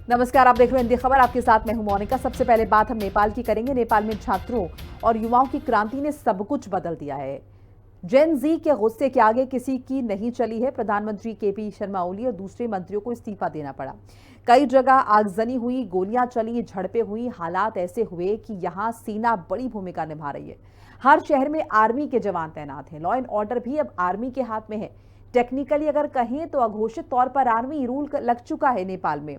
नमस्कार, आप देख रहे हैं हिंदी खबर। आपके साथ मैं हूं मोनिका। सबसे पहले बात हम नेपाल की करेंगे। नेपाल में छात्रों और युवाओं की क्रांति ने सब कुछ बदल दिया है। जेन जी के गुस्से के आगे किसी की नहीं चली है। प्रधानमंत्री केपी शर्मा ओली और दूसरे मंत्रियों को इस्तीफा देना पड़ा। कई जगह आगजनी हुई, गोलियां चली, झड़पें हुई। हालात ऐसे हुए कि यहां सेना बड़ी भूमिका निभा रही है। हर शहर में आर्मी के जवान तैनात हैं। लॉ एंड ऑर्डर भी अब आर्मी के हाथ में है। टेक्निकली अगर कहें तो अघोषित तौर पर आर्मी रूल लग चुका है नेपाल में।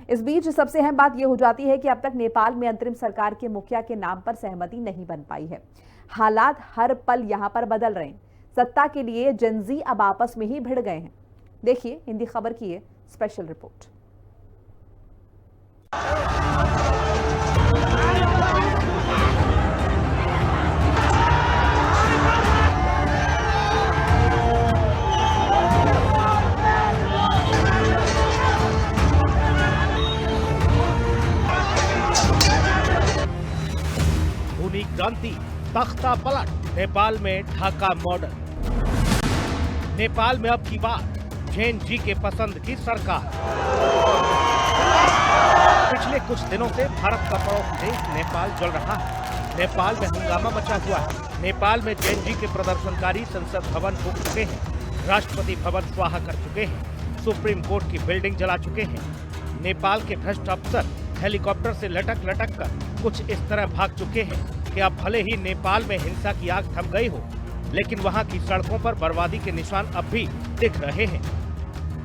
इस बीच सबसे अहम बात यह हो जाती है कि अब तक नेपाल में अंतरिम सरकार के मुखिया के नाम पर सहमति नहीं बन पाई है। हालात हर पल यहां पर बदल रहे हैं। सत्ता के लिए जेनजी अब आपस में ही भिड़ गए हैं। देखिए हिंदी खबर की ये स्पेशल रिपोर्ट। क्रांति, तख्ता पलट, नेपाल में ढाका मॉडल। नेपाल में अब की बात जेन जी के पसंद की सरकार। पिछले कुछ दिनों से भारत का पड़ोसी देश नेपाल जल रहा है। नेपाल में हंगामा मचा हुआ है। नेपाल में जेन जी के प्रदर्शनकारी संसद भवन फूंक चुके हैं, राष्ट्रपति भवन स्वाहा कर चुके हैं, सुप्रीम कोर्ट की बिल्डिंग जला चुके हैं। नेपाल के भ्रष्ट अफसर हेलीकॉप्टर से लटक लटक कर कुछ इस तरह भाग चुके हैं कि अब भले ही नेपाल में हिंसा की आग थम गई हो, लेकिन वहां की सड़कों पर बर्बादी के निशान अब भी दिख रहे हैं।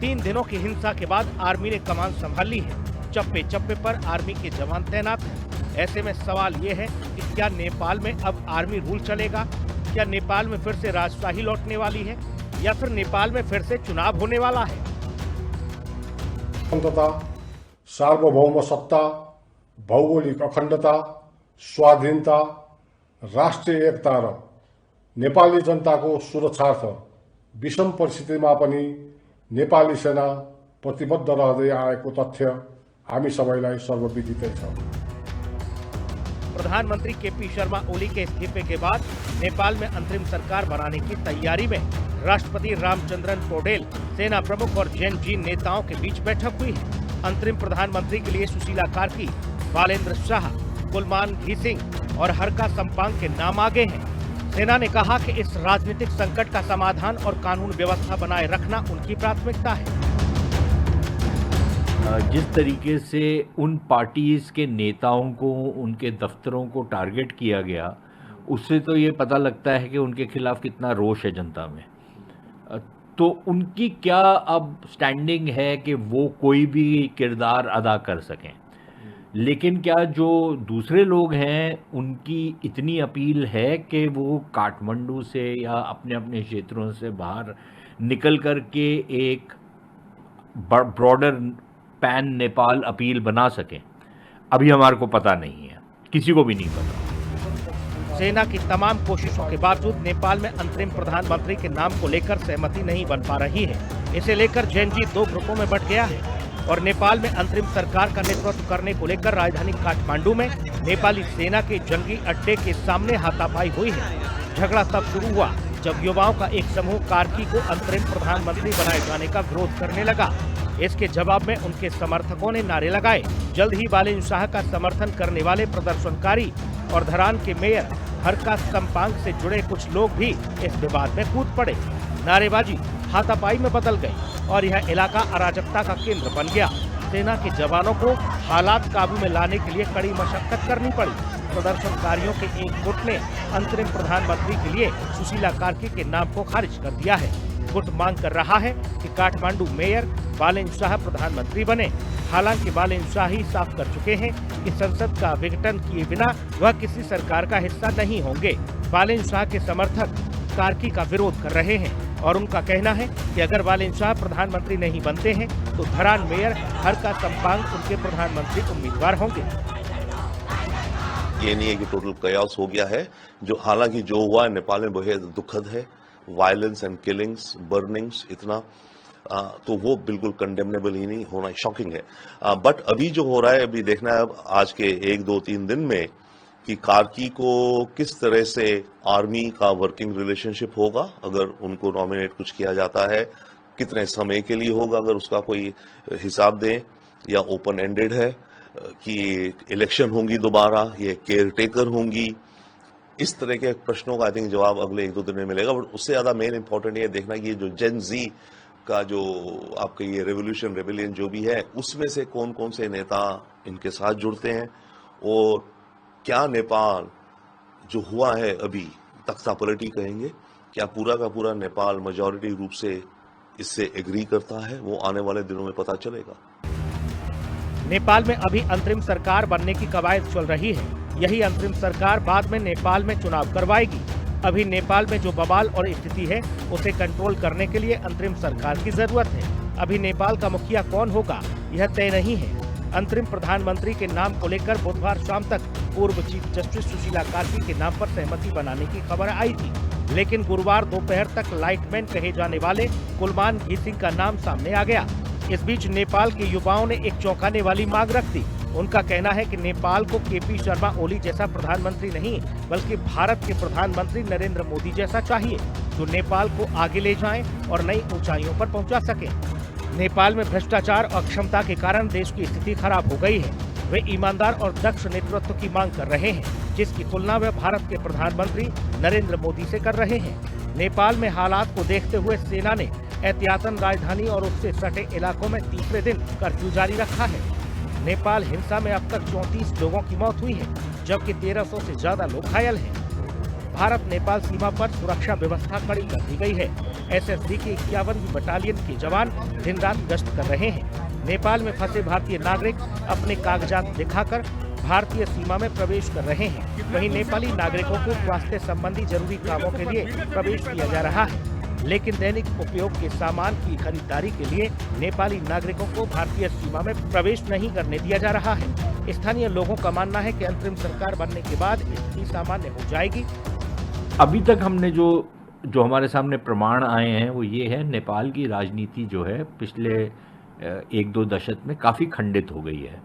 3 दिनों की हिंसा के बाद आर्मी ने कमान संभाल ली है। चप्पे चप्पे पर आर्मी के जवान तैनात हैं। ऐसे में सवाल ये है कि क्या नेपाल में अब आर्मी रूल चलेगा? क्या नेपाल में फिर से राजशाही लौटने वाली है या फिर नेपाल में फिर से चुनाव होने वाला है? सार्वभौम सत्ता, भौगोलिक अखण्डता, स्वाधीनता, राष्ट्रिय एकता र नेपाली जनताको सुरक्षार्थ विषम परिस्थितिमा पनि नेपाली सेना प्रतिबद्ध रहँदै आएको तथ्य हामी सबैलाई सर्वविदितै छ। प्रधानमंत्री केपी शर्मा ओली के इस्तीफे के बाद नेपाल में अंतरिम सरकार बनाने की तैयारी में राष्ट्रपति रामचंद्रन पौडेल, सेना प्रमुख और जेन जी नेताओं के बीच बैठक हुई है। अंतरिम प्रधानमंत्री के लिए सुशीला कार्की, बालेन्द्र शाह, कुलमान घिसिंग और हरका सम्पांग के नाम आगे हैं। सेना ने कहा कि इस राजनीतिक संकट का समाधान और कानून व्यवस्था बनाए रखना उनकी प्राथमिकता है। जिस तरीके से उन पार्टीज के नेताओं को, उनके दफ्तरों को टारगेट किया गया, उससे तो ये पता लगता है कि उनके खिलाफ कितना रोष है जनता में। तो उनकी क्या अब स्टैंडिंग है कि वो कोई भी किरदार अदा कर सकें। लेकिन क्या जो दूसरे लोग हैं उनकी इतनी अपील है कि वो काठमांडू से या अपने अपने क्षेत्रों से बाहर निकल कर के एक ब्रॉडर पैन नेपाल अपील बना सकें? अभी हमारे को पता नहीं है, किसी को भी नहीं पता। सेना की तमाम कोशिशों के बावजूद नेपाल में अंतरिम प्रधानमंत्री के नाम को लेकर सहमति नहीं बन पा रही है। इसे लेकर जेन जी 2 ग्रुपों में बंट गया है और नेपाल में अंतरिम सरकार का नेतृत्व करने को लेकर राजधानी काठमांडू में नेपाली सेना के जंगी अड्डे के सामने हाथापाई हुई है। झगड़ा तब शुरू हुआ जब युवाओं का एक समूह कार्की को अंतरिम प्रधानमंत्री बनाए जाने का विरोध करने लगा। इसके जवाब में उनके समर्थकों ने नारे लगाए। जल्द ही बालेन्द्र शाह का समर्थन करने वाले प्रदर्शनकारी और धरान के मेयर हरका सम्पांग से जुड़े कुछ लोग भी इस विवाद में कूद पड़े। नारेबाजी हाथापाई में बदल गई और यह इलाका अराजकता का केंद्र बन गया। सेना के जवानों को हालात काबू में लाने के लिए कड़ी मशक्कत करनी पड़ी। प्रदर्शनकारियों के एक गुट ने अंतरिम प्रधानमंत्री के लिए सुशीला कार्की के नाम को खारिज कर दिया है। गुट मांग कर रहा है कि काठमांडू मेयर बालेन्द्र शाह प्रधानमंत्री बने। हालांकि बालेन्द्र शाह ही साफ कर चुके हैं कि संसद का विघटन किए बिना वह किसी सरकार का हिस्सा नहीं होंगे। बालेन्द्र शाह के समर्थक कार्की का विरोध कर रहे हैं और उनका कहना है कि अगर बालेन्द्र शाह प्रधानमंत्री नहीं बनते हैं तो धरान मेयर हरका सम्पांग उनके प्रधानमंत्री उम्मीदवार होंगे। ये नहीं है कि टोटल कयास हो गया है, जो हालांकि जो हुआ है नेपाल में बेहद दुखद है। वायलेंस एंड किलिंग्स, बर्निंग्स, इतना तो वो बिल्कुल कंडेमनेबल ही नहीं होना, शॉकिंग है। बट अभी जो हो रहा है, अभी देखना है आज के 1, 2, 3 दिन में कि कार्की को किस तरह से आर्मी का वर्किंग रिलेशनशिप होगा अगर उनको नॉमिनेट कुछ किया जाता है, कितने समय के लिए होगा अगर उसका कोई हिसाब दें, या ओपन एंडेड है कि इलेक्शन होंगी दोबारा, ये केयर टेकर होंगी, इस तरह के प्रश्नों का आई थिंक जवाब अगले 1-2 दिन में मिलेगा। बट उससे ज्यादा मेन इंपॉर्टेंट ये देखना कि ये जो जेन जी का जो आपके ये रेवोल्यूशन रेबेलियन जो भी है, उसमें से कौन कौन से नेता इनके साथ जुड़ते हैं और क्या नेपाल जो हुआ है अभी तख्ता पलटी कहेंगे, क्या पूरा का पूरा नेपाल मेजॉरिटी रूप से इससे एग्री करता है, वो आने वाले दिनों में पता चलेगा। नेपाल में अभी अंतरिम सरकार बनने की कवायद चल रही है। यही अंतरिम सरकार बाद में नेपाल में चुनाव करवाएगी। अभी नेपाल में जो बवाल और स्थिति है उसे कंट्रोल करने के लिए अंतरिम सरकार की जरूरत है। अभी नेपाल का मुखिया कौन होगा यह तय नहीं है। अंतरिम प्रधानमंत्री के नाम को लेकर बुधवार शाम तक पूर्व चीफ जस्टिस सुशीला कार्की के नाम पर सहमति बनाने की खबर आई थी, लेकिन गुरुवार दोपहर तक लाइटमैन कहे जाने वाले कुलमान घिसिंग का नाम सामने आ गया। इस बीच नेपाल के युवाओं ने एक चौंकाने वाली मांग रख दी। उनका कहना है कि नेपाल को केपी शर्मा ओली जैसा प्रधानमंत्री नहीं, बल्कि भारत के प्रधानमंत्री नरेंद्र मोदी जैसा चाहिए, जो नेपाल को आगे ले जाएं और नई ऊंचाइयों पर पहुंचा सके। नेपाल में भ्रष्टाचार और अक्षमता के कारण देश की स्थिति खराब हो गई है। वे ईमानदार और दक्ष नेतृत्व की मांग कर रहे हैं, जिसकी तुलना वे भारत के प्रधानमंत्री नरेंद्र मोदी से कर रहे हैं। नेपाल में हालात को देखते हुए सेना ने एहतियातन राजधानी और उससे सटे इलाकों में तीसरे दिन कर्फ्यू जारी रखा है। नेपाल हिंसा में अब तक 34 लोगों की मौत हुई है, जबकि 1300 से ज्यादा लोग घायल हैं। भारत नेपाल सीमा पर सुरक्षा व्यवस्था कड़ी कर दी गई है। एसएसबी की 51वीं बटालियन के जवान दिन रात गश्त कर रहे हैं। नेपाल में फंसे भारतीय नागरिक अपने कागजात दिखाकर भारतीय सीमा में प्रवेश कर रहे हैं। वहीं नेपाली नागरिकों को स्वास्थ्य संबंधी जरूरी कामों के लिए प्रवेश किया जा रहा है, लेकिन दैनिक उपयोग के सामान की खरीदारी के लिए नेपाली नागरिकों को भारतीय सीमा में प्रवेश नहीं करने दिया जा रहा है। स्थानीय लोगों का मानना है कि अंतरिम सरकार बनने के बाद स्थिति सामान्य हो जाएगी। अभी तक हमने जो हमारे सामने प्रमाण आए हैं वो ये है, नेपाल की राजनीति जो है पिछले 1-2 दशक में काफ़ी खंडित हो गई है।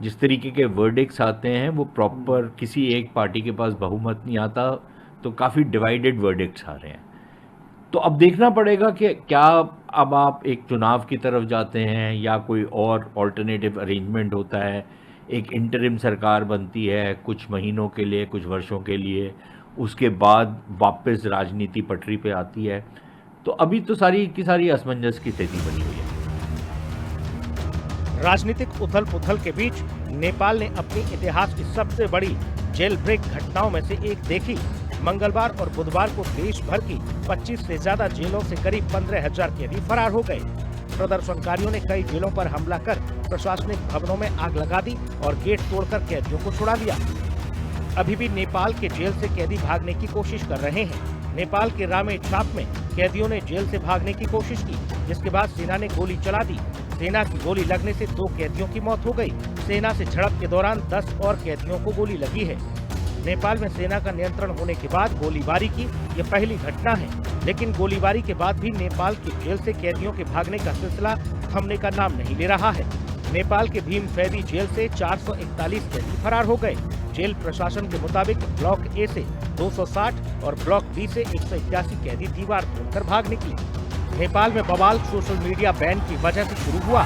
जिस तरीके के वर्डिक्ट्स आते हैं वो प्रॉपर किसी एक पार्टी के पास बहुमत नहीं आता, तो काफ़ी डिवाइडेड वर्डिक्ट्स आ रहे हैं। तो अब देखना पड़ेगा कि क्या अब आप एक चुनाव की तरफ जाते हैं या कोई और ऑल्टरनेटिव अरेंजमेंट होता है, एक इंटरिम सरकार बनती है कुछ महीनों के लिए, कुछ वर्षों के लिए, उसके बाद वापस राजनीति पटरी पे आती है। तो अभी तो सारी की सारी असमंजस की स्थिति बनी हुई है। राजनीतिक उथल पुथल के बीच नेपाल ने अपनी इतिहास की सबसे बड़ी जेल ब्रेक घटनाओं में से एक देखी। मंगलवार और बुधवार को देश भर की 25 से ज्यादा जेलों से करीब 15,000 कैदी फरार हो गए। प्रदर्शनकारियों ने कई जेलों पर हमला कर प्रशासनिक भवनों में आग लगा दी और गेट तोड़कर कैदियों को छुड़ा दिया। अभी भी नेपाल के जेल से कैदी भागने की कोशिश कर रहे हैं। नेपाल के रामेछाप में कैदियों ने जेल से भागने की कोशिश की, जिसके बाद सेना ने गोली चला दी। सेना की गोली लगने से 2 कैदियों की मौत हो गई। सेना से झड़प के दौरान 10 और कैदियों को गोली लगी है। नेपाल में सेना का नियंत्रण होने के बाद गोलीबारी की ये पहली घटना है, लेकिन गोलीबारी के बाद भी नेपाल की जेल से कैदियों के भागने का सिलसिला थमने का नाम नहीं ले रहा है। नेपाल के भीमफैदी जेल से 441 कैदी फरार हो गए। जेल प्रशासन के मुताबिक ब्लॉक ए से 260 और ब्लॉक बी से 181 कैदी दीवार तोड़कर भाग निकले। नेपाल में बवाल सोशल मीडिया बैन की वजह से शुरू हुआ।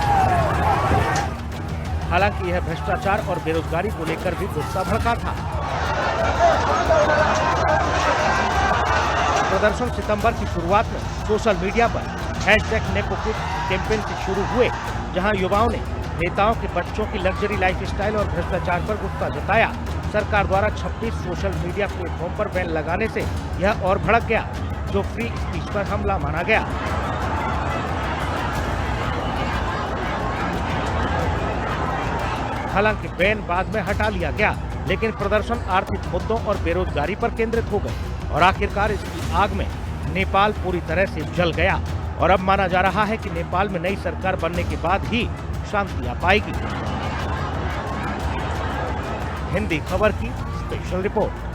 हालांकि यह भ्रष्टाचार और बेरोजगारी को लेकर भी गुस्सा भड़का था। प्रदर्शन सितंबर की शुरुआत में सोशल मीडिया पर #नेपोकिड कैंपेन से शुरू हुए, जहां युवाओं ने नेताओं के बच्चों की लग्जरी लाइफस्टाइल और भ्रष्टाचार पर गुस्सा जताया। सरकार द्वारा 26 सोशल मीडिया प्लेटफॉर्म पर बैन लगाने से यह और भड़क गया, जो फ्री स्पीच पर हमला माना गया। हालांकि बैन बाद में हटा लिया गया, लेकिन प्रदर्शन आर्थिक मुद्दों और बेरोजगारी पर केंद्रित हो गए और आखिरकार इसकी आग में नेपाल पूरी तरह से जल गया। और अब माना जा रहा है कि नेपाल में नई सरकार बनने के बाद ही शांति आ पाएगी। हिंदी खबर की स्पेशल रिपोर्ट।